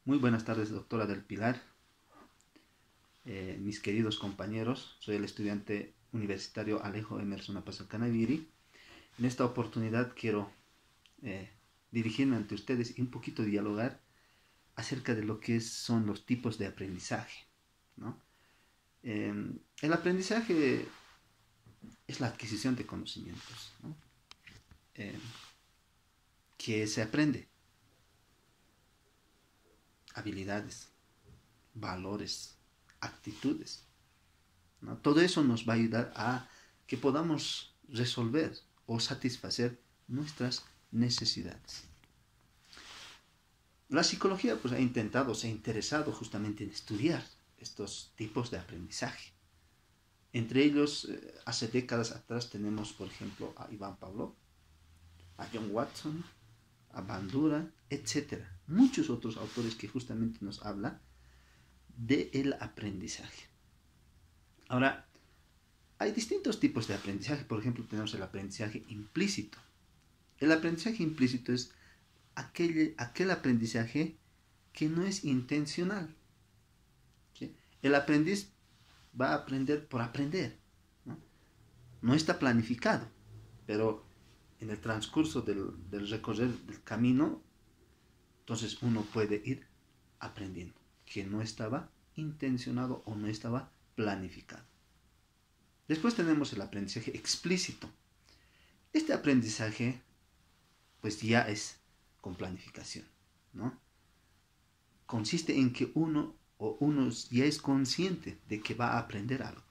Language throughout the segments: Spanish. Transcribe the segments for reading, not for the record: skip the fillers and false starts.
Muy buenas tardes, doctora del Pilar, mis queridos compañeros. Soy el estudiante universitario Alejo Emerson Apazacanaviri. En esta oportunidad quiero eh, dirigirme ante ustedes y un poquito dialogar acerca de lo que son los tipos de aprendizaje, ¿no? El aprendizaje es la adquisición de conocimientos, ¿no? Eh, que se aprende, habilidades, valores, actitudes, ¿no? Todo eso nos va a ayudar a que podamos resolver o satisfacer nuestras necesidades. La psicología pues ha intentado, se ha interesado justamente en estudiar estos tipos de aprendizaje. Entre ellos, hace décadas atrás tenemos, por ejemplo, a Iván Pavlov, a John Watson, a Bandura, etcétera. Muchos otros autores que justamente nos hablan del aprendizaje. Ahora, hay distintos tipos de aprendizaje. Por ejemplo, tenemos el aprendizaje implícito. El aprendizaje implícito es aquel aprendizaje que no es intencional, ¿sí? El aprendiz va a aprender por aprender, ¿no? No está planificado, pero en el transcurso del recorrer del camino, entonces uno puede ir aprendiendo, que no estaba intencionado o no estaba planificado. Después tenemos el aprendizaje explícito. Este aprendizaje pues ya es con planificación, ¿no? Consiste en que uno ya es consciente de que va a aprender algo.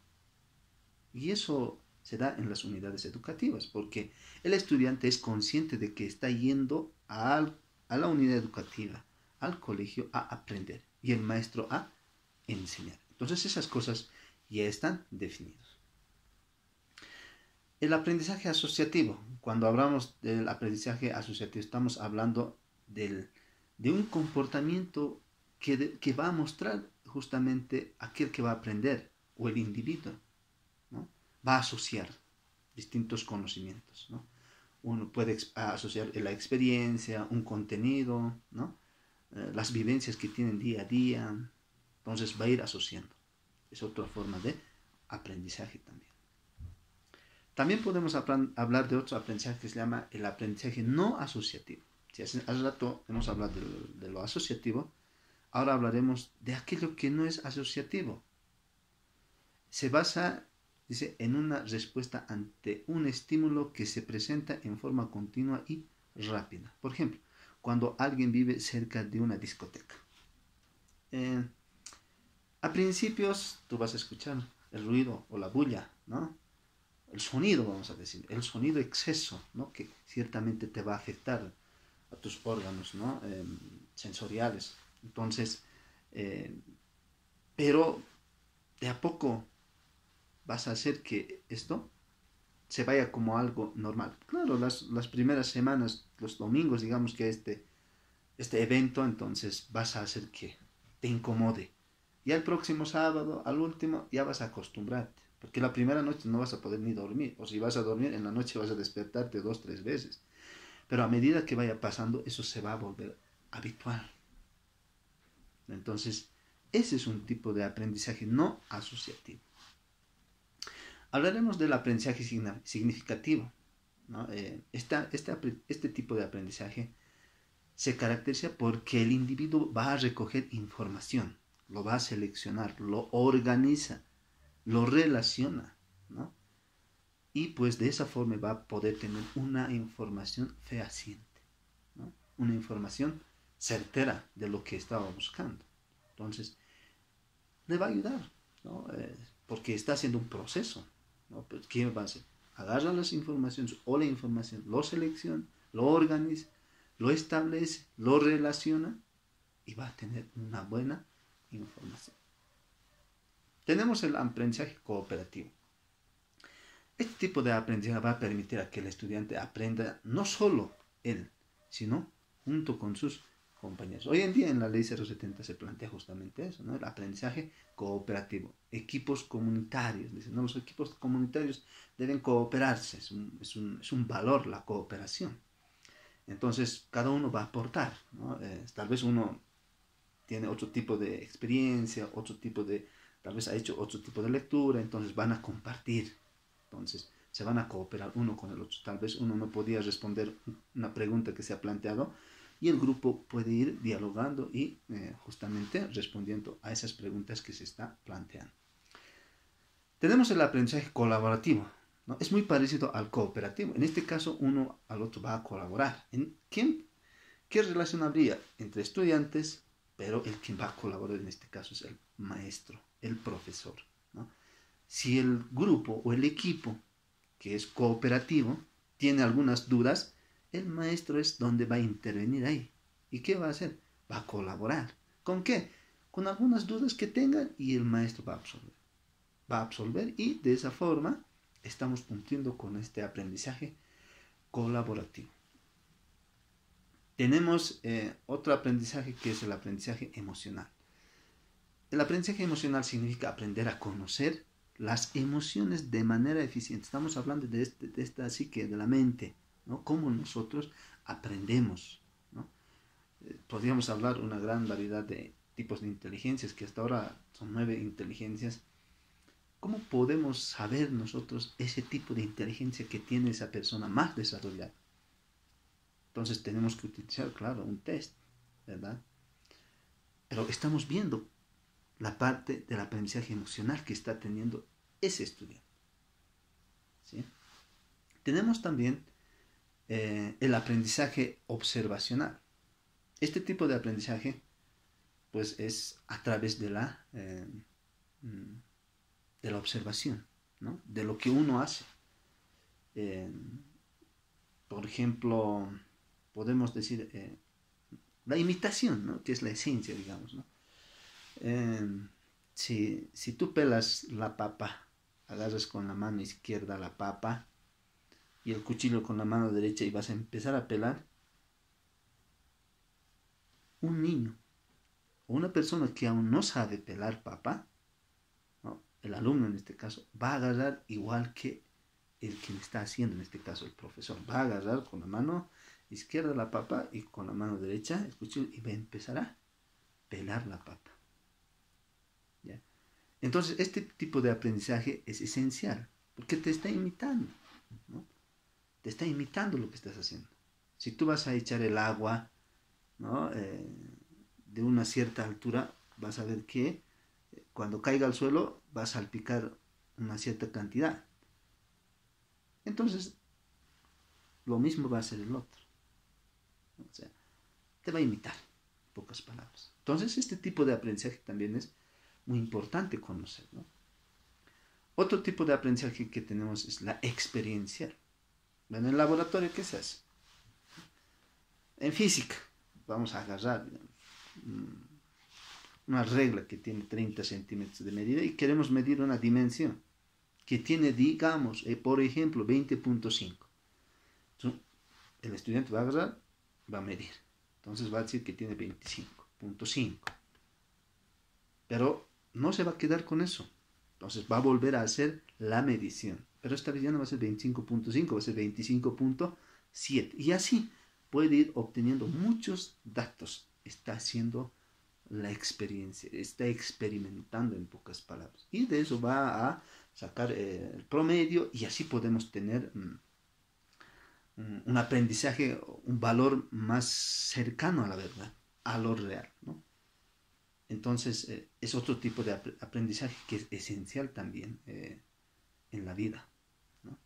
Y eso se da en las unidades educativas, porque el estudiante es consciente de que está yendo a la unidad educativa, al colegio, a aprender, y el maestro a enseñar. Entonces esas cosas ya están definidas. El aprendizaje asociativo. Cuando hablamos del aprendizaje asociativo, estamos hablando de un comportamiento que va a mostrar justamente aquel que va a aprender, o el individuo, ¿no? Va a asociar distintos conocimientos, ¿no? Uno puede asociar la experiencia, un contenido, ¿no? Las vivencias que tienen día a día. Entonces va a ir asociando. Es otra forma de aprendizaje también. También podemos hablar de otro aprendizaje que se llama el aprendizaje no asociativo. Si hace rato hemos hablado de lo asociativo, ahora hablaremos de aquello que no es asociativo. Se basa, dice, en una respuesta ante un estímulo que se presenta en forma continua y rápida. Por ejemplo, cuando alguien vive cerca de una discoteca. A principios tú vas a escuchar el ruido o la bulla, ¿no? El sonido, vamos a decir, el sonido exceso, ¿no? Que ciertamente te va a afectar a tus órganos, ¿no? Sensoriales. Entonces, pero de a poco vas a hacer que esto se vaya como algo normal. Claro, las primeras semanas, los domingos, digamos que este evento, entonces vas a hacer que te incomode. Y al próximo sábado, al último, ya vas a acostumbrarte. Porque la primera noche no vas a poder ni dormir. O si vas a dormir, en la noche vas a despertarte 2, 3 veces. Pero a medida que vaya pasando, eso se va a volver habitual. Entonces, ese es un tipo de aprendizaje no asociativo. Hablaremos del aprendizaje significativo, ¿no? Este tipo de aprendizaje se caracteriza porque el individuo va a recoger información, lo va a seleccionar, lo organiza, lo relaciona, ¿no? Y pues de esa forma va a poder tener una información fehaciente, ¿no? Una información certera de lo que estaba buscando. Entonces, le va a ayudar, ¿no? Porque está haciendo un proceso, ¿no? Pues, ¿qué va a hacer? Agarra las informaciones o la información, lo selecciona, lo organiza, lo establece, lo relaciona y va a tener una buena información. Tenemos el aprendizaje cooperativo. Este tipo de aprendizaje va a permitir a que el estudiante aprenda no solo él, sino junto con sus compañeros. Hoy en día en la ley 070 se plantea justamente eso, ¿no? El aprendizaje cooperativo, equipos comunitarios. Dicen, ¿no? Los equipos comunitarios deben cooperarse, es un valor la cooperación. Entonces cada uno va a aportar, ¿no? Tal vez uno tiene otro tipo de experiencia, otro tipo de, tal vez ha hecho otro tipo de lectura, entonces van a compartir, entonces se van a cooperar uno con el otro. Tal vez uno no podía responder una pregunta que se ha planteado y el grupo puede ir dialogando y justamente respondiendo a esas preguntas que se está planteando. Tenemos el aprendizaje colaborativo, ¿no? Es muy parecido al cooperativo. En este caso, uno al otro va a colaborar. ¿Qué relación habría entre estudiantes? Pero el quien va a colaborar en este caso es el maestro, el profesor, ¿no? Si el grupo o el equipo que es cooperativo tiene algunas dudas, el maestro es donde va a intervenir ahí. ¿Y qué va a hacer? Va a colaborar. ¿Con qué? Con algunas dudas que tengan y el maestro va a absolver. Va a absolver y de esa forma estamos cumpliendo con este aprendizaje colaborativo. Tenemos otro aprendizaje que es el aprendizaje emocional. El aprendizaje emocional significa aprender a conocer las emociones de manera eficiente. Estamos hablando de esta psique de la mente, ¿no? Cómo nosotros aprendemos, ¿no? Podríamos hablar una gran variedad de tipos de inteligencias, que hasta ahora son 9 inteligencias. ¿Cómo podemos saber nosotros ese tipo de inteligencia que tiene esa persona más desarrollada? Entonces tenemos que utilizar, claro, un test, ¿verdad? Pero estamos viendo la parte del aprendizaje emocional que está teniendo ese estudiante, ¿sí? Tenemos también el aprendizaje observacional. Este tipo de aprendizaje, pues, es a través de la observación, ¿no? De lo que uno hace. Por ejemplo, podemos decir la imitación, ¿no? Que es la esencia, digamos, ¿no? Si tú pelas la papa, agarras con la mano izquierda la papa y el cuchillo con la mano derecha y vas a empezar a pelar, un niño o una persona que aún no sabe pelar papa, ¿no? El alumno en este caso, va a agarrar igual que el que le está haciendo, en este caso el profesor, va a agarrar con la mano izquierda la papa y con la mano derecha el cuchillo y va a empezar a pelar la papa. ¿Ya? Entonces, este tipo de aprendizaje es esencial, porque te está imitando, ¿no? Te está imitando lo que estás haciendo. Si tú vas a echar el agua, ¿no? De una cierta altura, vas a ver que cuando caiga al suelo va a salpicar una cierta cantidad. Entonces, lo mismo va a hacer el otro. O sea, te va a imitar, en pocas palabras. Entonces, este tipo de aprendizaje también es muy importante conocer, ¿no? Otro tipo de aprendizaje que tenemos es la experiencial. En el laboratorio, ¿qué se hace? En física, vamos a agarrar, digamos, una regla que tiene 30 centímetros de medida y queremos medir una dimensión que tiene, digamos, por ejemplo, 20.5. El estudiante va a agarrar, va a medir. Entonces va a decir que tiene 25.5. Pero no se va a quedar con eso. Entonces va a volver a hacer la medición. Pero esta vez ya no va a ser 25.5, va a ser 25.7. Y así puede ir obteniendo muchos datos. Está haciendo la experiencia, está experimentando, en pocas palabras. Y de eso va a sacar el promedio y así podemos tener un aprendizaje, un valor más cercano a la verdad, a lo real, ¿no? Entonces, es otro tipo de aprendizaje que es esencial también en la vida, ¿no?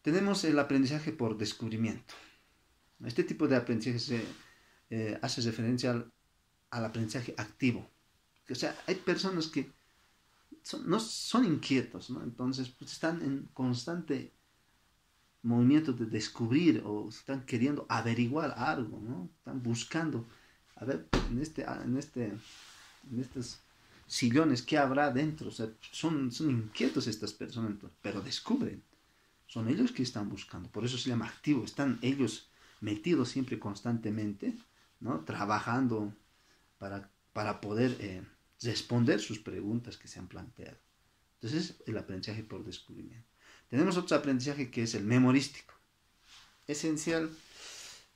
Tenemos el aprendizaje por descubrimiento. Este tipo de aprendizaje hace referencia al aprendizaje activo. O sea, hay personas que no son inquietos, ¿no? Entonces, pues, están en constante movimiento de descubrir o están queriendo averiguar algo, ¿no? Están buscando, a ver, en estos sillones, ¿qué habrá dentro? O sea, son inquietos estas personas, pero descubren. Son ellos que están buscando, por eso se llama activo. Están ellos metidos siempre constantemente, ¿no? Trabajando para poder responder sus preguntas que se han planteado. Entonces, el aprendizaje por descubrimiento. Tenemos otro aprendizaje que es el memorístico. Esencial,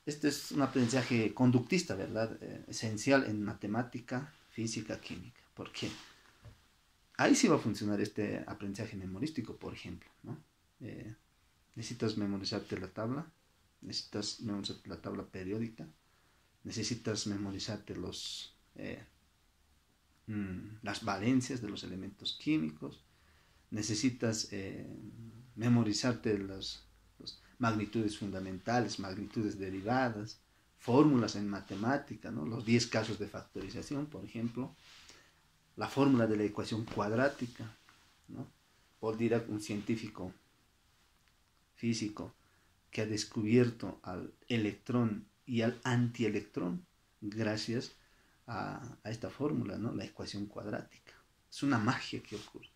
Este es un aprendizaje conductista, ¿verdad? Esencial en matemática, física, química. ¿Por qué? Ahí sí va a funcionar este aprendizaje memorístico, por ejemplo, ¿no? Eh, necesitas memorizarte la tabla, necesitas memorizarte la tabla periódica, necesitas memorizarte las valencias de los elementos químicos, necesitas memorizarte las magnitudes fundamentales, magnitudes derivadas, fórmulas en matemática, ¿no? Los 10 casos de factorización, por ejemplo, la fórmula de la ecuación cuadrática, ¿no? Paul Dirac, un científico físico que ha descubierto al electrón y al antielectrón gracias a esta fórmula, ¿no? La ecuación cuadrática. Es una magia que ocurre.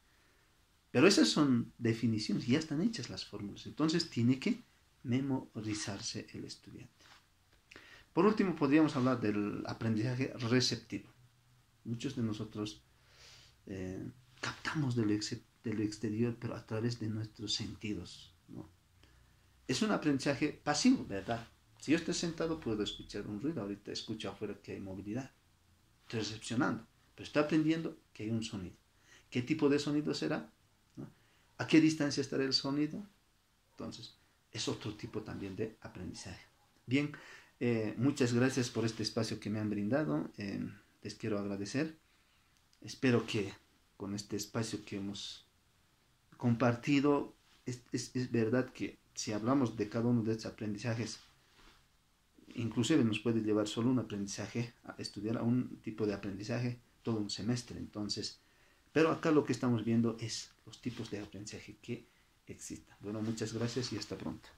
Pero esas son definiciones, ya están hechas las fórmulas. Entonces tiene que memorizarse el estudiante. Por último, podríamos hablar del aprendizaje receptivo. Muchos de nosotros captamos del exterior, pero a través de nuestros sentidos, ¿no? Es un aprendizaje pasivo, ¿verdad? Si yo estoy sentado, puedo escuchar un ruido. Ahorita escucho afuera que hay movilidad. Estoy recepcionando, pero estoy aprendiendo que hay un sonido. ¿Qué tipo de sonido será? ¿No? ¿A qué distancia estará el sonido? Entonces, es otro tipo también de aprendizaje. Bien, muchas gracias por este espacio que me han brindado. Les quiero agradecer. Espero que con este espacio que hemos compartido, es verdad que si hablamos de cada uno de estos aprendizajes, inclusive nos puede llevar solo un aprendizaje a estudiar a un tipo de aprendizaje todo un semestre. Entonces, pero acá lo que estamos viendo es los tipos de aprendizaje que existan. Bueno, muchas gracias y hasta pronto.